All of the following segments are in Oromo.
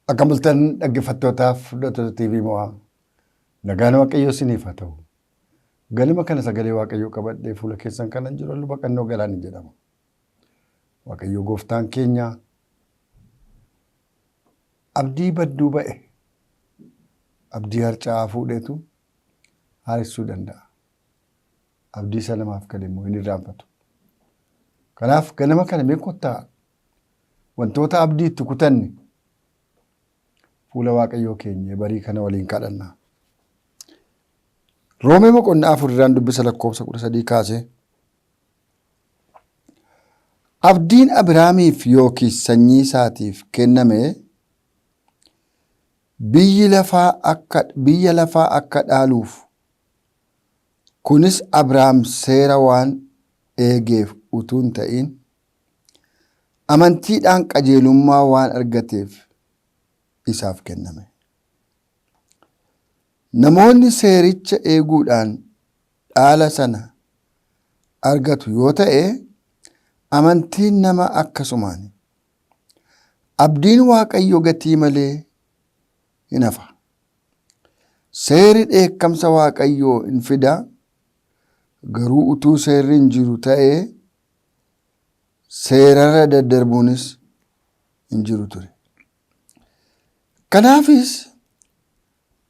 Akka bultan dhaggeeffattootaaf fudhattoota TV mo'aa nagaan Waaqayyoo isiniif haa ta'u. Galma kana sagalee Waaqayyoo qabadhee fuula keessan kanan jiru luba Qannoo Galaanii jedhama. Waaqayyoo gooftaan keenya abdii badduu ba'e abdii harca'aa fuudheetu haaressuu danda'a. Abdii isa namaaf gale immoo hin irraanfatu. Kanaaf ganama kana mee kottaa wantoota abdii itti kutanne fuula Waaqayyoo keenya barii kana waliin kadhannaa. Roomee boqonnaa 4 dubbisa lakkoofsa 13 kaasee abdiin Abrahaamiif yookiis sanyii isaatiif kenname biyya lafaa akka dhaaluuf, kunis Abrahaam seera waan eegeef utuu hin ta'in amantiidhaan qajeelummaa waan argateef isaaf kenname. Namoonni seericha eeguudhaan dhaala sana argatu yoo ta'e, amantiin nama akkasumaani. Abdiin Waaqayyo gatii malee hin hafa. Seerri dheekkamsa Waaqayyoo hin fida. Garuu utuu seerri hin jiru ta'ee seerarra daddarbuunis hin jiru ture. Kanaafis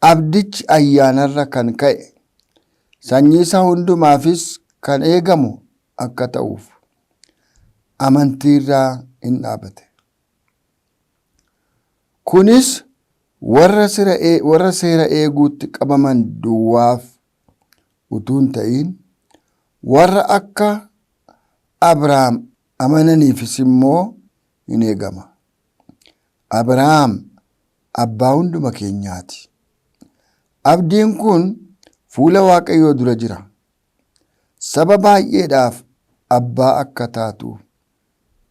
abdichi ayyaanarra kan ka'e sanyii isaa hundumaafis kan eegamu akka ta'uuf amantiirraa hin dhaabate. Kunis warra seera eeguutti qabaman duwwaaf utuu hin ta'in warra akka Abrahaam amananiifis immoo hin eegama. Abrahaam abbaa hunduma keenyaati. Abdiin kun fuula Waaqayyoo dura jira. Saba baay'eedhaaf abbaa akka taatuuf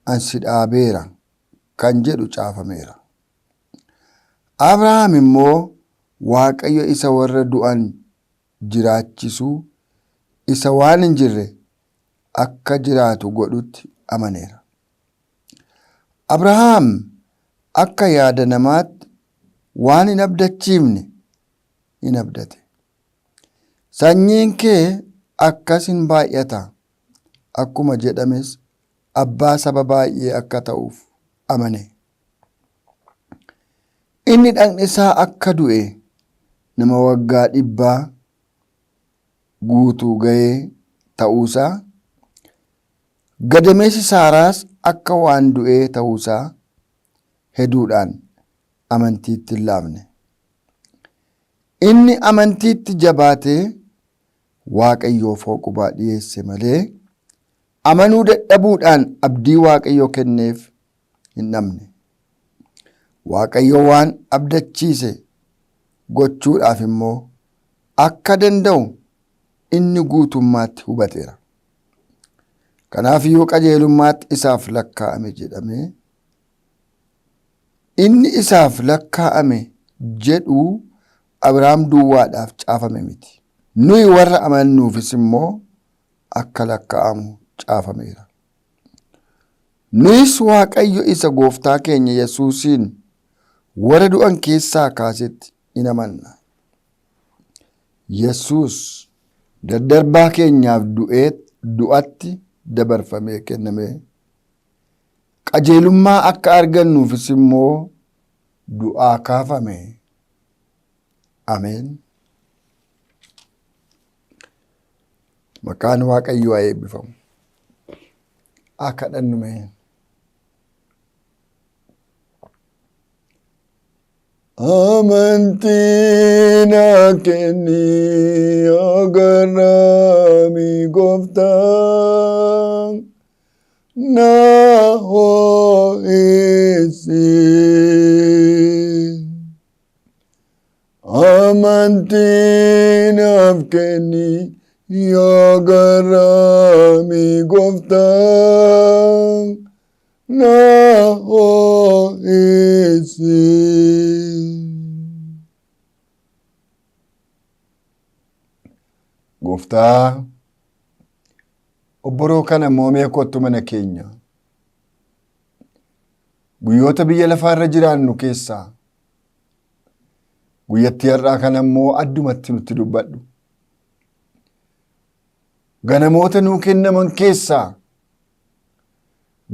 ansi dhaabeera kan jedhu caafameera. Abrahaam immoo Waaqayyo isa warra du'an jiraachisuu, isa waan hin jirre akka jiraatu godhutti amaneera. Abrahaam akka yaada namaatti waan hin abdachiifne hin abdate. Sanyiin kee akkas hin baay'ata akkuma jedhames abbaa saba baay'ee akka ta'uuf amane. Inni dhagni isaa akka du'e nama waggaa 100 guutuu ga'ee ta'uusaa, gadameessi Saaraas akka waan du'ee ta'uusaa heduudhaan amantiitti hin laafne. Inni amantiitti jabaatee Waaqayyoof hooqubaa dhiyeesse malee amanuu dadhabuudhaan abdii Waaqayyoo kenneef hin dhabne. Waaqayyo waan abdachiise gochuudhaaf immoo akka danda'u inni guutummaatti hubateera. Kanaaf iyyuu qajeelummaatti isaaf lakkaa'ame jedhamee, inni isaaf lakkaa'ame jedhu Abrahaam duwwaadhaaf caafame miti. Nuyi warra amannuufis immoo akka lakkaa'amu caafameera. Nuyis Waaqayyo isa gooftaa keenya Yesuusiin warra du'an keessaa kaasetti in amanna. Yesuus daddarbaa keenyaaf du'atti dabarfamee kenname. Qajeelummaa akka argannuufis immoo du'aa kaafame. Ameen. Maqaan Waaqayyoo haa eebbifamu. Haa kadhannu mee. Amantii naa kenni yaa Abrahaami gooftaa, na ho'isi. Amantii naaf kenni yaa Abrahaami gooftaa, na ho'isi. Gooftaa obboroo kana moomee kottu mana keenya. Guyyoota biyya lafaarra jiraannu keessaa Guyyattii har'aa kana immoo addumatti nutti dubbadhu. Ganamoota nuu kennaman keessaa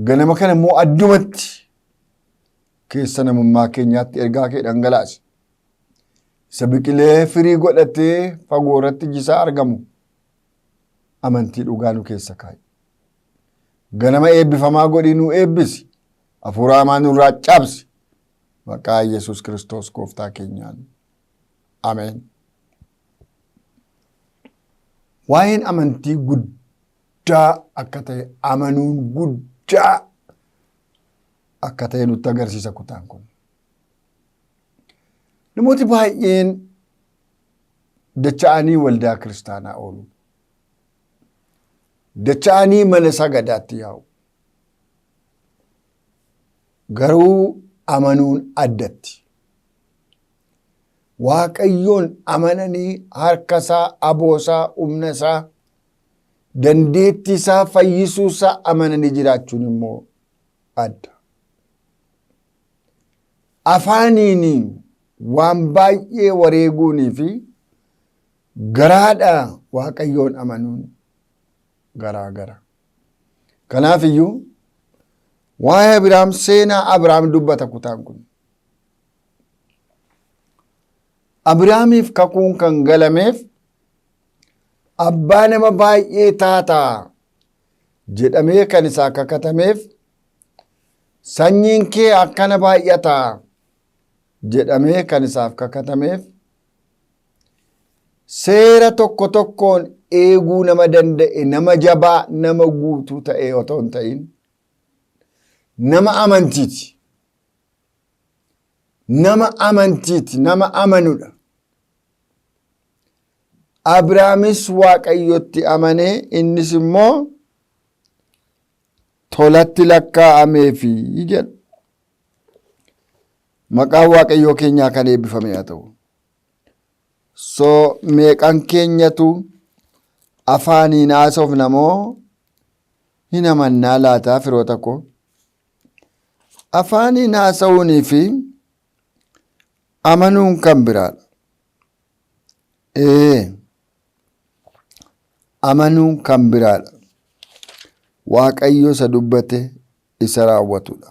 ganama kana immoo addumatti keessa namummaa keenyaatti ergaa kee dhangalaasi. Isa biqilee firii godhatee fagoo irratti jisaa argamu amantii dhugaa nu keessa kaa'i. Ganama eebbifamaa godhii nu eebbisi. Hafuura hamaa nurraa cabsi. Maqaa Yesuus Kiristoos gooftaa keenyaan. Ameen. Waa'een amantii guddaa akka ta'e amanuun guddaa akka ta'e nutti agarsiisa kutaan kun. Namooti baay'een dacha'anii waldaa kiristaanaa oolu. Dacha'anii mana sagadaatti yaa'u. Garuu amanuun addatti. Waaqayyoon amananii harkasaa, aboosaa, humnasaa, dandeettiisaa, fayyisuusaa amananii jiraachuun immoo adda. Afaaniin waan baay'ee wareeguunii fi garaadha Waaqayyoon amanuun garaagara. Kanaaf iyyuu waa'ee Abrahaam seenaa Abrahaam dubbata kutaan kun. Abrahaamiif kakuun kan galameef abbaa nama baay'ee taataa jedhamee kan isaa kakatameef sanyiin kee akkana baay'ataa jedhamee kan isaaf kakatameef seera tokko tokkoon eeguu nama danda'e nama jabaa nama guutuu ta'e otoo hin ta'in nama amantiiti. Nama amantiiti, nama amanudha. Abrahaamis Waaqayyotti amanee innis immoo tolatti lakkaa'ameefi jedha. Maqaan Waaqayyoo keenyaa kan eebbifame haa ta'u. Meeqan keenyatu afaaniin haasofna moo hin amannaa laataa firoota koo? Afaaniin haasa'uunii fi amanuun kan biraadha. Amanuun kan biraadha. Waaqayyo isa dubbate isa raawwatudha.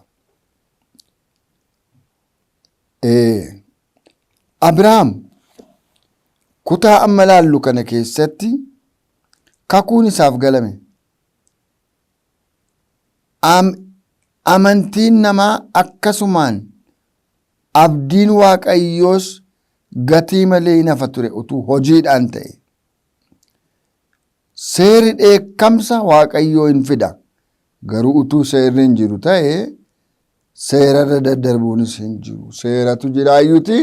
Abrahaam kutaa amma laallu kana keessatti kakuun isaaf galame. Amantiin namaa akkasumaan abdiin Waaqayyoos gatii malee hin hafa ture utuu hojiidhaan ta'e. Seerri dheekkamsa Waaqayyoo hin fida. Garuu utuu seerri hin jiru ta'e seerarra daddarbuunis hin jiru. Seeratu jiraayyuti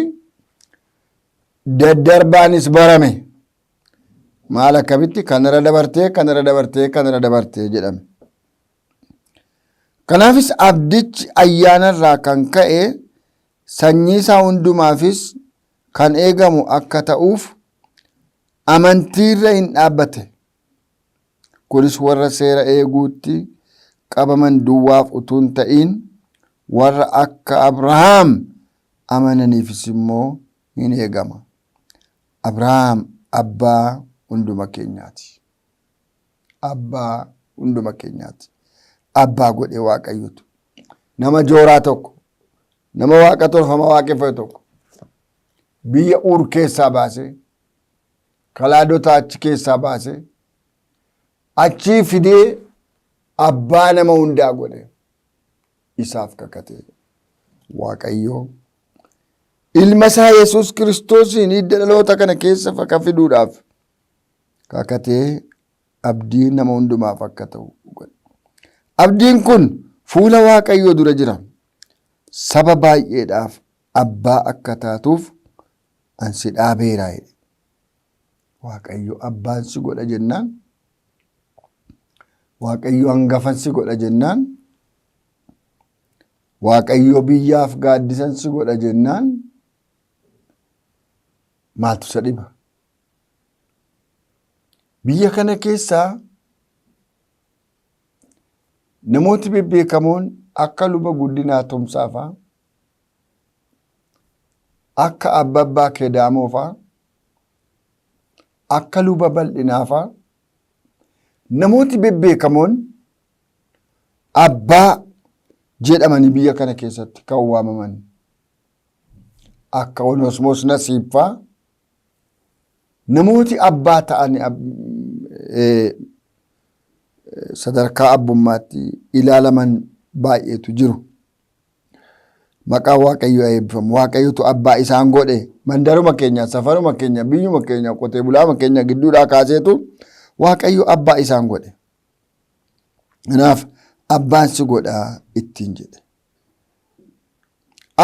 daddarbaanis barame. Maal akkamitti kanarra dabartee kanarra dabartee kanarra dabartee jedhame. Kanaafis abdichi ayyaanarraa kan ka'e sanyii isaa hundumaafis kan eegamu akka ta'uuf amantiirra hin dhaabbate. Kunis warra seera eeguutti qabaman duwwaaf utuu hin ta'in warra akka Abrahaam amananiifis immoo hin eegama. Abrahaam abbaa hunduma keenyaati. Abbaa hunduma keenyaati. Abbaa godhee Waaqayyotu. Nama jooraa tokko, nama waaqa tolfama waaqeffate tokko biyya Uur keessaa baasee, Kalaadota achi keessaa baasee, achii fidee abbaa nama hundaa godhe isaaf kakate. Waaqayyo ilma isaa Yesuus Kiristoosiin hidda dhaloota kana keessa akka fiduudhaaf kakatee abdii nama hundumaaf akka ta'u godhe. Abdiin kun fuula Waaqayyoo dura jira. Saba baay'eedhaaf abbaa akka taatuuf ansi dhaabeeraa jedhe. Waaqayyo abbaan si godha jennaan, Waaqayyo hangafan si godha jennaan, Waaqayyo biyyaaf gaaddisan si godha jennaan maaltu isa dhiba? Biyya kana keessaa namooti bebbeekamoon akka luba guddinaa Tumsaa fa'aa, akka Abbaa kee Daamoofaa, akka luba bal'inaafaa namooti bebbeekamoon abbaa jedhamanii biyya kana keessatti kan waamaman akka Onesimoos Nasiibfaa namooti abbaa ta'an sadarkaa abbummaatti ilaalaman baay'eetu jiru. Maqaan Waaqayyoo eebbifamu. Waaqayyotu abbaa isaan godhe mandaruma keenya, safaruma keenya, biyyuma keenya, qotee bulaama keenya gidduudhaa kaaseetu Waaqayyo abbaa isaan godhe. Kanaaf abbaan si godhaa ittiin jedhe.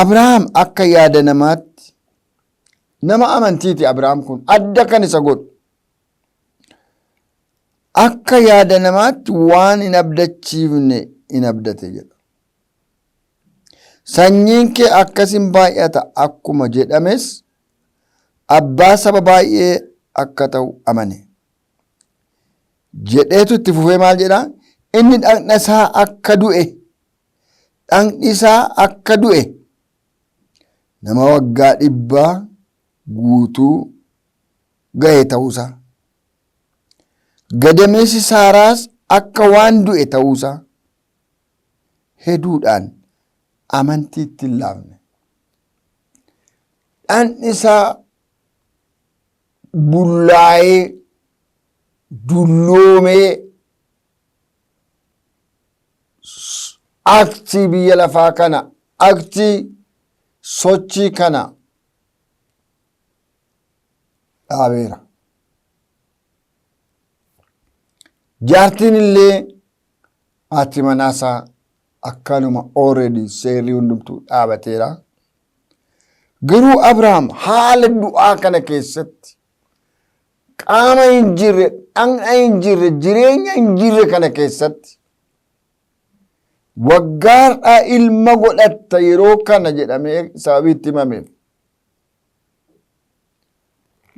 Abrahaam akka yaada namaatti nama amantiiti. Abrahaam kun adda kan isa godhu. Akka yaada namaatti waan hin abdachiifne hin abdate jedha. Sanyiin kee akkasin baay'ata akkuma jedhames abbaa saba baay'ee akka ta'u amane. Jedheetu itti fufee maal jedhaa? Inni dhagna isaa akka du'e, dhagni isaa akka du'e nama waggaa 100 guutuu ga'e ta'uusaa. Gadameessi Saaraas akka waan du'e ta'uusaa heduudhaan amantiitti hin laafne. Dhagni isaa bullaa'ee dulloomee aktii biyya lafaa kana, aktii sochii kana dhaabeera. Jaartiin illee haati manaasaa akkanuma already seerri hundumtuu dhaabateera. Garuu Abrahaam haala du'aa kana keessatti qaama hin jirre, dhagna hin jirre, jireenya hin jirre kana keessatti waggaadhaa ilma godhatta yeroo kana jedhamee sababii itti himameef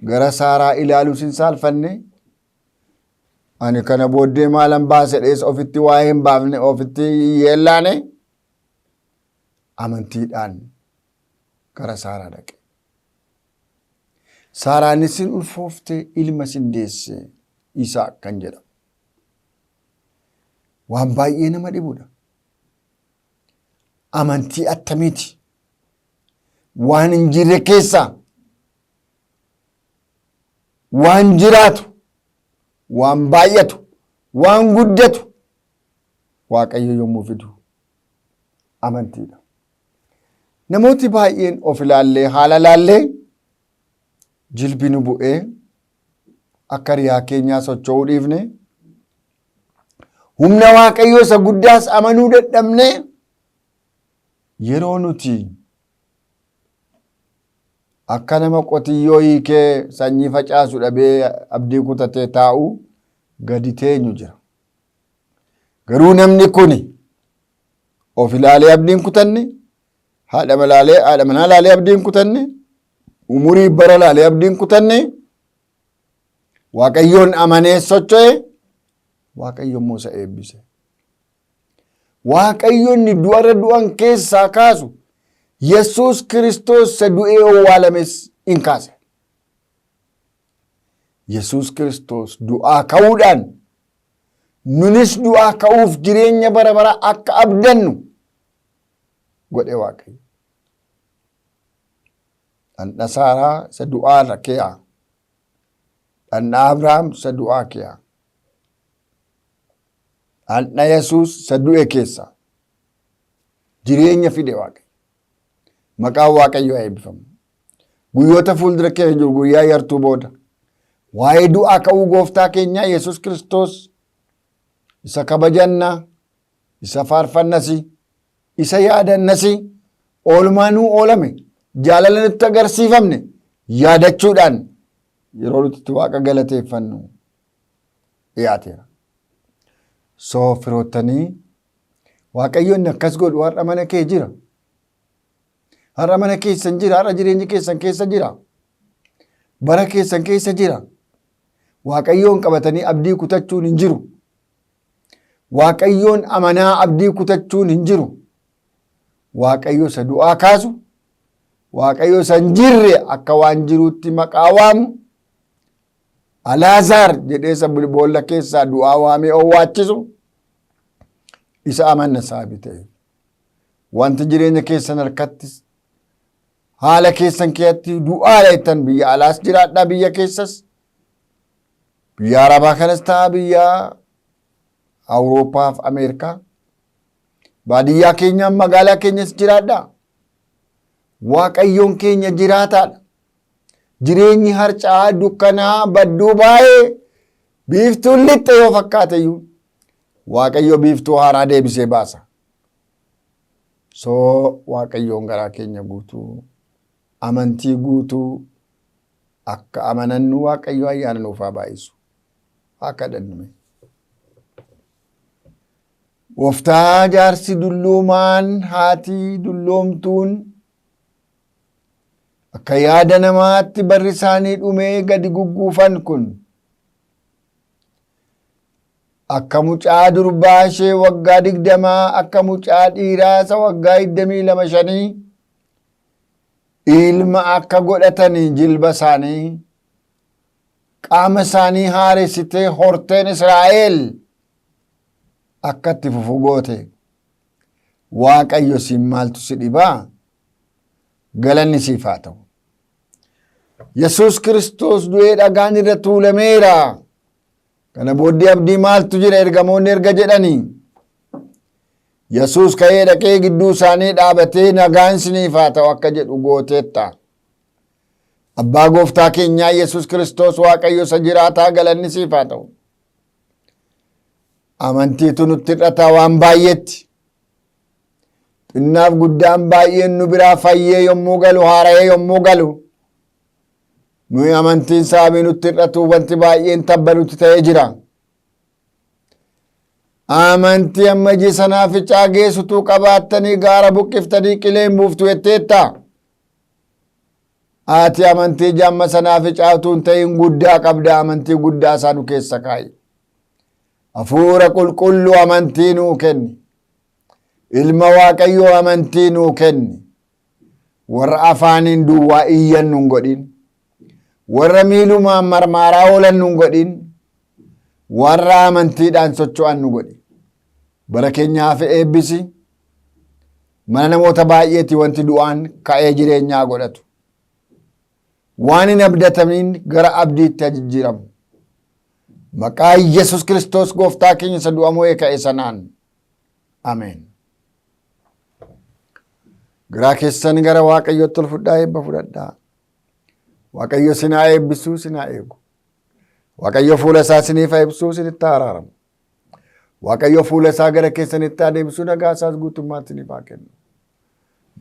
gara Saaraa ilaaluu sin saalfanne. Ani kana booddee maalan baase dhees ofitti waa hin baafne, ofitti yeellaane amantiidhaan gara Saaraa dhaqe. Saaraanis sin ulfooftee ilma sin deesse Isaaq kan jedhamu. Waan baay'ee nama dhibudha. Amantii attamiiti? Waan hin jirre keessaa waan jiraatu, waan baay'atu, waan guddatu Waaqayyo yommuu fidu amantiidha. Namooti baay'een of ilaallee haala laallee jilbi nu bu'ee akka riyaa keenyaa socho'uu dhiifne humna Waaqayyoo isa guddaas amanuu dadhabne yeroo nuti akka nama qotiyyoo hiikee sanyii facaasu dhabee abdii kutatee taa'u gadi teenyu jira. Garuu namni kun of ilaalee abdiin kutanne, haadha manaa laalee abdiin kutanne, umurii bara laalee abdiin kutanne, Waaqayyoon amanee socho'e, Waaqayyo immoo isa eebbise. Waaqayyoonni du'arra du'an keessaa kaasu Yesuus Kiristoos isa du'ee owwaalames in kaase. Yesuus Kiristoos du'aa ka'uudhaan nunis du'aa ka'uuf jireenya bara bara akka abdannu godhe Waaqayyo. Dhagna Saaraa isa du'aa irra kee'a. Dhagna Abrahaam isa du'aa kee'a. Dhagna Yesuus isa du'e keessa jireenya fide Waaqayyo. Maqaan Waaqayyoo eebbifamu. Guyyoota fuuldura keenya jiru guyyaa yartuu booda waa'ee du'aa ka'uu gooftaa keenyaa Yesuus Kiristoos isa kabajannaa, isa faarfannasi, isa yaadannasi, oolmaanuu oolame, jaalala nutti agarsiifamne yaadachuudhaan yeroo nuti Waaqa galateeffannu dhiyaateera. Soo firoottanii Waaqayyoon akkas godhu har'a mana kee jira. Har'a mana keessan jira. Har'a jireenya keessan keessa jira. Bara keessan keessa jira. Waaqayyoon qabatanii abdii kutachuun hin jiru. Waaqayyoon amanaa abdii kutachuun hin jiru. Waaqayyo isa du'aa kaasu, Waaqayyo san jirre akka waan jiruutti maqaa waamu Alaazaar jedhee isa boolla keessaa du'aa waamee owwaachisu isa amanna saabite. Wanti jireenya keessan harkatti haala keessan keessatti du'aa laayittan biyya alaas jiraadhaa biyya keessas biyya Arabaa kanas ta'a biyya Awurooppaa fi Ameerikaa baadiyyaa keenyaan magaalaa keenyas jiraadhaa. Waaqayyoon keenya jiraataadha. Jireenyi harcaa dukkanaa badduu baay'ee biiftuun lixxe yoo fakkaate iyyuu Waaqayyo biiftuu haaraa deebisee baasa. Waaqayyoon garaa keenya guutuu amantii guutuu akka amanannu Waaqayyo ayyaana nuuf haa baay'isu. Haa kadhannume. Gooftaa jaarsi dulluumaan haati dulloomtuun akka yaada namaatti barri isaanii dhumee gadi gugguufan kun akka mucaa durbaa ishee waggaa 20 akka mucaa dhiiraa isa waggaa 22 ilma akka godhatanii jilba isaanii qaama isaanii haaressitee horteen Israa'el akka itti fufu goote Waaqayyo siin maaltu si dhibaa? Galanni siif haa ta'u. Yesuus Kiristoos du'ee dhagaan irra tuulameera. Kana booddee abdii maaltu jira ergamoonni erga jedhanii? Yesuus ka'ee dhaqee gidduu isaanii dhaabatee nagaan isiniif haa ta'u akka jedhu gooteetta. Abbaa gooftaa keenyaa Yesuus Kiristoos Waaqayyo isa jiraataa galanni siif haa ta'u. Amantiitu nutti hir'ata waan baay'eetti. Xinnaaf guddaan baay'een nu biraa fayyee yommuu galu haara'ee yommuu galu nuyi amantiin saamii nutti hir'atu wanti baay'een tabba nutti ta'ee jira. Amantii amma iji sanaaficaa geessutuu qabaattanii gaara buqqiftanii qileen buuftu jetteetta. Ati amantii jamma sanaaficaa utuu hin ta'in guddaa qabda amantii guddaa isaa nu keessa kaa'i. Hafuura qulqulluu amantii nuu kenni. Ilma Waaqayyoo amantii nuu kenni. Warra afaaniin duwwaa iyyan nun godhin. Warra miilumaan marmaaraa oolan nun godhin. Warra amantiidhaan socho'an nu godhi. Bara keenyaaf eebbisi. Mana namoota baay'eeti wanti du'aan ka'ee jireenyaa godhatu. Waan hin abdatamiin gara abdiitti jijjiiramu. Maqaa Yesuus Kiristoos gooftaa keenya isa du'a mo'ee ka'e sanaan. Ameen. Garaa keessan gara Waaqayyootti ol fudhaa eebba fudhadhaa. Waaqayyo sinaa eebbisuu sinaa eegu. Waaqayyo fuula isaa siniif ibsuu sinitti araaramu. Waaqayyo fuula isaa gara keessanitti adeemsuu nagaa isaas guutummaatti siniif haa kennu.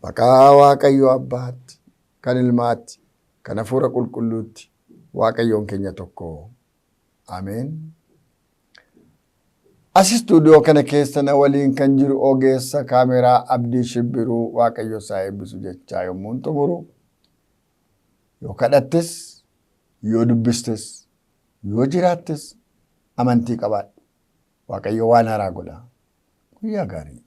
Maqaa Waaqayyo Abbaatti, kan Ilmaatti, kan Hafuura Qulqulluutti Waaqayyoon keenya tokko. Ameen. As istuudiyoo kana keessa na waliin kan jiru ogeessa kaameraa Abdii Shibbiruu Waaqayyo isaa eebbisu jechaa yommuu xumuru yoo kadhattes yoo dubbistes yoo jiraattis amantii qabaadhu. Waaqayyo waan haaraa godha. Guyyaa gaarii.